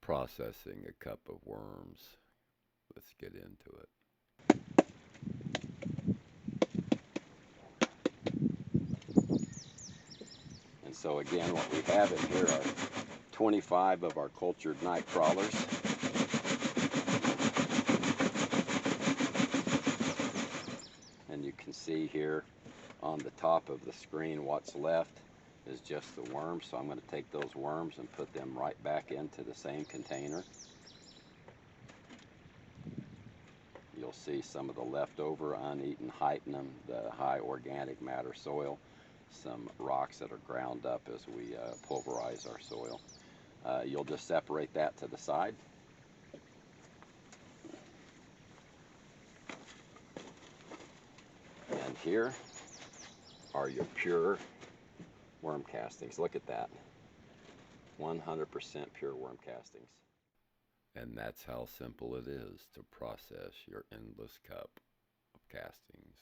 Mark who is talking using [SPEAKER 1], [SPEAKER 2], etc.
[SPEAKER 1] processing a cup of worms. Let's get into it.
[SPEAKER 2] And so again, what we have in here are 25 of our cultured night crawlers. And you can see here on the top of the screen what's left is just the worms. So I'm going to take those worms and put them right back into the same container. You'll see some of the leftover uneaten hypnum, the high organic matter soil, some rocks that are ground up as we pulverize our soil. You'll just separate that to the side. And here are your pure worm castings. Look at that. 100% pure worm castings.
[SPEAKER 1] And that's how simple it is to process your endless cup of castings.